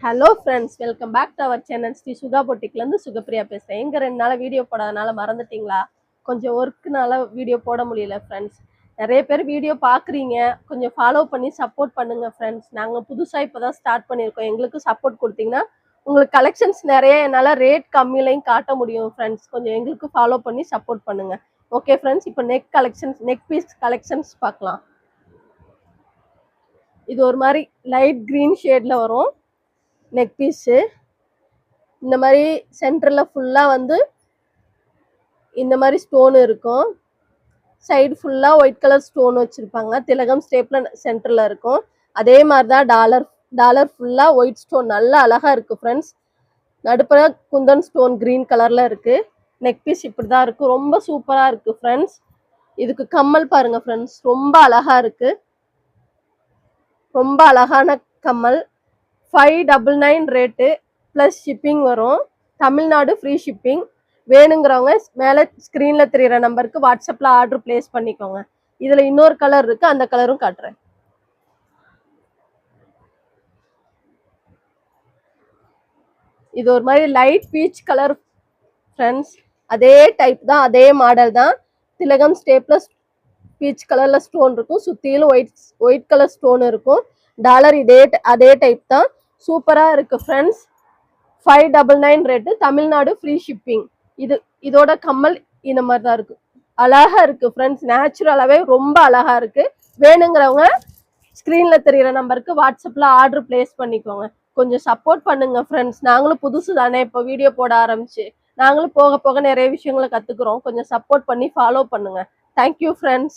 Hello friends, welcome back to our channel. Sri Suga பொட்டிக்லேருந்து சுகப்பிரியா பேசுகிறேன். எங்கே 2 நாளாக வீடியோ போடாதனால மறந்துட்டிங்களா? கொஞ்சம் ஒர்க்குனால வீடியோ போட முடியல ஃப்ரெண்ட்ஸ். நிறைய பேர் வீடியோ பார்க்குறீங்க, கொஞ்சம் ஃபாலோ பண்ணி சப்போர்ட் பண்ணுங்கள் ஃப்ரெண்ட்ஸ். நாங்கள் புதுசாக இப்போ தான் ஸ்டார்ட் பண்ணியிருக்கோம். எங்களுக்கு சப்போர்ட் கொடுத்தீங்கன்னா உங்களுக்கு கலெக்ஷன்ஸ் நிறைய என்னால் ரேட் கம்மியிலையும் காட்ட முடியும் ஃப்ரெண்ட்ஸ். கொஞ்சம் எங்களுக்கு ஃபாலோ பண்ணி சப்போர்ட் பண்ணுங்கள். ஓகே ஃப்ரெண்ட்ஸ், இப்போ நெக் பீஸ் கலெக்ஷன்ஸ் பார்க்கலாம். இது ஒரு மாதிரி லைட் க்ரீன் ஷேடில் வரும் நெக் பீஸு. இந்த மாதிரி சென்டரில் ஃபுல்லாக வந்து இந்த மாதிரி ஸ்டோன் இருக்கும். சைடு ஃபுல்லாக ஒயிட் கலர் ஸ்டோன் வச்சுருப்பாங்க. திலகம் ஸ்டேப்பில் சென்டரில் இருக்கும். அதே மாதிரி தான் டாலர் ஃபுல்லாக ஒயிட் ஸ்டோன் நல்லா அழகாக இருக்குது ஃப்ரெண்ட்ஸ். நடுப்புற குந்தன் ஸ்டோன் க்ரீன் கலரில் இருக்குது. நெக் பீஸ் இப்படி தான் இருக்குது. ரொம்ப சூப்பராக இருக்குது ஃப்ரெண்ட்ஸ். இதுக்கு கம்மல் பாருங்கள் ஃப்ரெண்ட்ஸ், ரொம்ப அழகாக இருக்குது. ரொம்ப அழகான கம்மல். 599 ரேட்டு ப்ளஸ் ஷிப்பிங் வரும். Tamil Nadu free shipping. வேணுங்கிறவங்க மேலே ஸ்க்ரீனில் தெரிகிற நம்பருக்கு வாட்ஸ்அப்பில் ஆர்டர் ப்ளேஸ் பண்ணிக்கோங்க. இதில் இன்னொரு கலர் இருக்குது, அந்த கலரும் காட்டுறேன். இது ஒரு மாதிரி லைட் பீச் கலர் ஃப்ரெண்ட்ஸ். அதே டைப் தான், அதே மாடல் தான். திலகம் ஸ்டேப்பில் பீச் கலரில் ஸ்டோன் இருக்கும். சுற்றிலும் ஒயிட் கலர் ஸ்டோன் இருக்கும். டாலர் அதே டைப் தான். சூப்பராக இருக்குது friends. 599 rate. Tamil Nadu free shipping. இதோட கம்மல் இந்த மாதிரி தான் இருக்குது. அழகாக இருக்குது ஃப்ரெண்ட்ஸ். நேச்சுரலாகவே ரொம்ப அழகாக இருக்குது. வேணுங்கிறவங்க ஸ்க்ரீனில் தெரிகிற நம்பருக்கு வாட்ஸ்அப்பில் ஆர்டர் ப்ளேஸ் பண்ணிக்கோங்க. கொஞ்சம் சப்போர்ட் பண்ணுங்கள் ஃப்ரெண்ட்ஸ். நாங்களும் புதுசு தானே இப்போ வீடியோ போட ஆரம்பிச்சு. நாங்களும் போக போக நிறைய விஷயங்களை கற்றுக்குறோம். கொஞ்சம் சப்போர்ட் பண்ணி ஃபாலோ பண்ணுங்கள். Thank you friends.